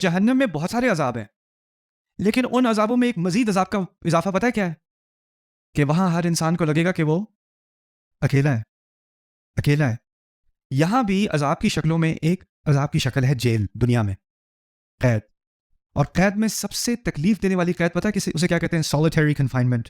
जहन्नम में बहुत सारे अजाब हैं, लेकिन उन अजाबों में एक मजीद अजाब का इजाफा पता है क्या है? कि वहां हर इंसान को लगेगा कि वो अकेला है, अकेला है। यहां भी अजाब की शक्लों में एक अजाब की शक्ल है जेल, दुनिया में कैद। और कैद में सबसे तकलीफ देने वाली कैद पता है किसी उसे क्या कहते हैं? Solitary confinement.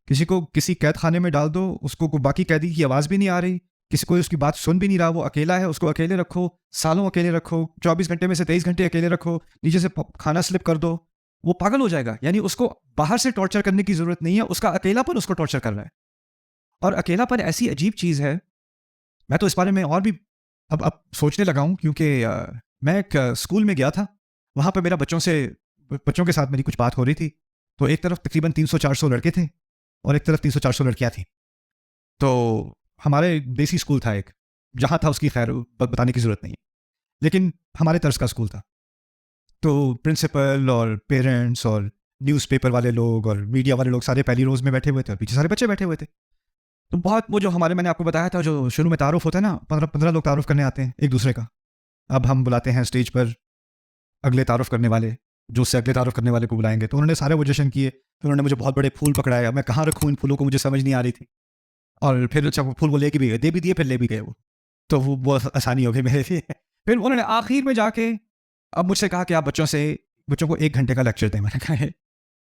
किसी को किसी कैद खाने में डाल दो, उसको बाकी कैदी की आवाज भी नहीं आ रही, किसी को उसकी बात सुन भी नहीं रहा, वो अकेला है, उसको अकेले रखो, सालों अकेले रखो, 24 घंटे में से 23 घंटे अकेले रखो, नीचे से खाना स्लिप कर दो, वो पागल हो जाएगा। यानी उसको बाहर से टॉर्चर करने की जरूरत नहीं है, उसका अकेलापन उसको टॉर्चर कर रहा है। और अकेलापन ऐसी अजीब चीज है, मैं तो इस बारे में और भी अब सोचने लगा हूं, क्योंकि मैं एक स्कूल में गया था, वहां पर मेरा बच्चों के साथ मेरी कुछ बात हो रही थी। तो एक तरफ तकरीबन 300-400 लड़के थे और एक तरफ 300-400 लड़कियां थी। तो हमारे देसी स्कूल था एक, जहां था उसकी खैर बताने की जरूरत नहीं है, लेकिन हमारे तर्ज का स्कूल था। तो प्रिंसिपल और पेरेंट्स और न्यूज़पेपर वाले लोग और मीडिया वाले लोग सारे पहली रोज में बैठे हुए थे और पीछे सारे बच्चे बैठे हुए थे। तो बहुत वो जो मैंने आपको बताया था, जो शुरू में तारुफ होता है ना, 15 लोग तारुफ करने आते हैं एक दूसरे का। अब हम बुलाते हैं स्टेज पर अगले तारुफ करने वाले, जो उससे अगले तारुफ करने वाले को बुलाएंगे। तो उन्होंने सारे वो जश्न किए, फिर उन्होंने मुझे बहुत बड़े फूल पकड़ाए। अब मैं कहाँ रखूँ इन फूलों को, मुझे समझ नहीं आ रही थी। और फिर अच्छा वो फूल वो लेके भी गए, दे भी दिए, फिर ले भी गए वो। तो वो आसानी हो गई मेरे लिए। फिर उन्होंने आखिर में जाके अब मुझसे कहा कि आप बच्चों को 1 घंटे का लेक्चर दें। मैंने कहा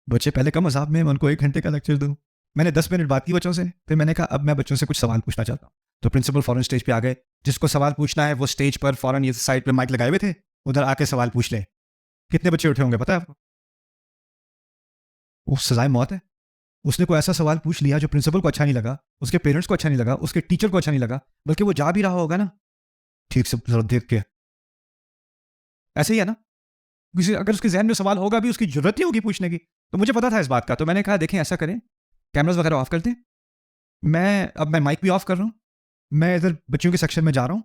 बच्चे पहले कम अजाब में, मैं उनको 1 घंटे का लेक्चर दूँ? मैंने 10 मिनट बात की बच्चों से, फिर मैंने कहा अब मैं बच्चों से कुछ सवाल पूछना चाहता हूँ। तो प्रिंसिपल फौरन स्टेज पे आ गए, जिसको सवाल पूछना है वो स्टेज पर फौरन ये साइड पे माइक लगाए हुए थे, उधर आके सवाल पूछ ले। कितने बच्चे उठे होंगे पता है आपको? वो सजाए मौत है। उसने कोई ऐसा सवाल पूछ लिया जो प्रिंसिपल को अच्छा नहीं लगा, उसके पेरेंट्स को अच्छा नहीं लगा, उसके टीचर को अच्छा नहीं लगा, बल्कि वो जा भी रहा होगा ना ठीक से जरा देख के। ऐसे ही है ना, अगर उसके जहन में सवाल होगा भी, उसकी जरूरत नहीं होगी पूछने की। तो मुझे पता था इस बात का, तो मैंने कहा देखें ऐसा करें, कैमरास वगैरह ऑफ कर दें, मैं माइक भी ऑफ कर रहा हूँ, मैं इधर बच्चों के सेक्शन में जा रहा हूँ,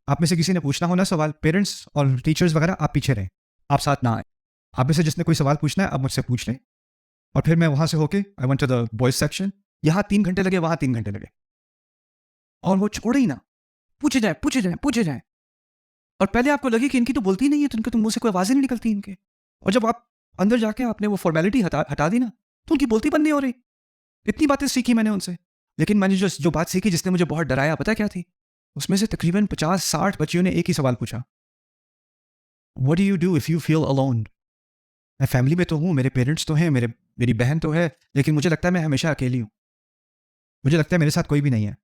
आप में से किसी ने पूछना हो ना सवाल, पेरेंट्स और टीचर्स वगैरह आप पीछे रहें, आप साथ ना आए। आप में से जिसने कोई सवाल पूछना है आप मुझसे पूछ लें। और फिर मैं वहां से होके I went to the boys section. यहाँ 3 घंटे लगे, वहां 3 घंटे लगे, और वो छोड़े ही ना, पूछे जाए पूछे जाए पूछे जाए। और पहले आपको लगे कि इनकी तो बोलती नहीं है, तो इनके तो मुंह से कोई आवाज़ ही नहीं निकलती इनके। और जब आप अंदर जाके आपने वो फॉर्मेलिटी हटा दी ना, तो उनकी बोलती बंद नहीं हो रही। इतनी बातें सीखी मैंने उनसे, लेकिन मैंने जो बात सीखी जिसने मुझे बहुत डराया, पता क्या थी? उसमें से तकरीबन 50-60 बच्चियों ने एक ही सवाल पूछा, what do you do if you feel alone? मैं फैमिली में तो हूँ, मेरे पेरेंट्स तो हैं, मेरी बहन तो है, लेकिन मुझे लगता है मैं हमेशा अकेली हूँ, मुझे लगता है मेरे साथ कोई भी नहीं है,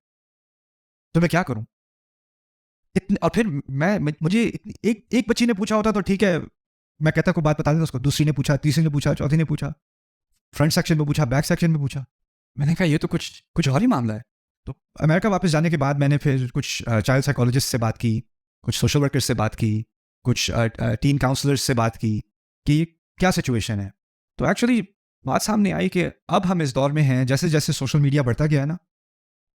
तो मैं क्या करूँ? और फिर मुझे एक बच्ची ने पूछा होता तो ठीक है, मैं कहता कोई बात बता देता उसको। दूसरी ने पूछा, तीसरी ने पूछा, चौथी ने पूछा, फ्रंट सेक्शन में पूछा, बैक सेक्शन में पूछा। मैंने कहा ये तो कुछ और ही मामला है। तो अमेरिका वापस जाने के बाद मैंने फिर कुछ चाइल्ड साइकोलॉजिस्ट से बात की, कुछ सोशल वर्कर्स से बात की, कुछ टीन काउंसलर्स से बात की कि क्या सिचुएशन है। तो एक्चुअली बात सामने आई कि अब हम इस दौर में हैं, जैसे जैसे सोशल मीडिया बढ़ता गया है ना,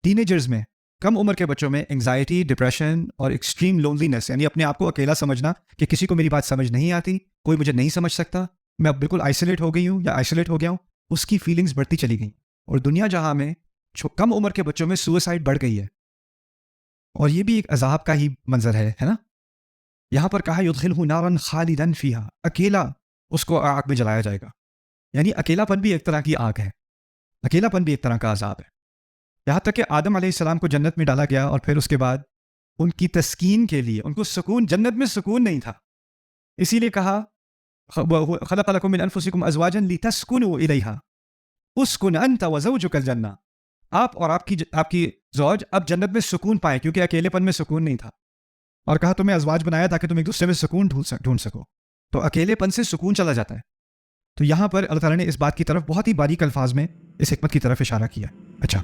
टीनेजर्स में, कम उम्र के बच्चों में एंग्जाइटी, डिप्रेशन और एक्सट्रीम लोनलीनेस, यानी अपने आप को अकेला समझना कि किसी को मेरी बात समझ नहीं आती, कोई मुझे नहीं समझ सकता, मैं बिल्कुल आइसोलेट हो गई हूँ या आइसोलेट हो गया हूँ, उसकी फीलिंग्स बढ़ती चली गई। और दुनिया जहाँ में कम उम्र के बच्चों में सुसाइड बढ़ गई है। और ये भी एक अजाब का ही मंजर है ना? यहाँ पर कहा युदखिलहु नारन खालिदन फीहा, अकेला उसको आग में जलाया जाएगा। यानी अकेलापन भी एक तरह की आग है, अकेलापन भी एक तरह का अजाब है। यहाँ तक कि आदम अलैहिस्सलाम को जन्नत में डाला गया और फिर उसके बाद उनकी तस्कीन के लिए, उनको सुकून, जन्नत में सुकून नहीं था, इसीलिए कहा खलक़ लकुम मिन अनफुसिकुम अज़वाजन लितस्कुनु इलैहा उस्कुन अंत व ज़ौजुकल जन्नह, आप और आपकी ज़ौज अब जन्नत में सुकून पाए, क्योंकि अकेलेपन में सुकून नहीं था। और कहा तुम्हें अज़वाज बनाया ताकि तुम एक दूसरे में सुकून ढूंढ सको। तो अकेलेपन से सुकून चला जाता है। तो यहाँ पर अल्लाह ताला ने इस बात की तरफ बहुत ही बारीक अल्फाज में इस हिकमत की तरफ इशारा किया। अच्छा,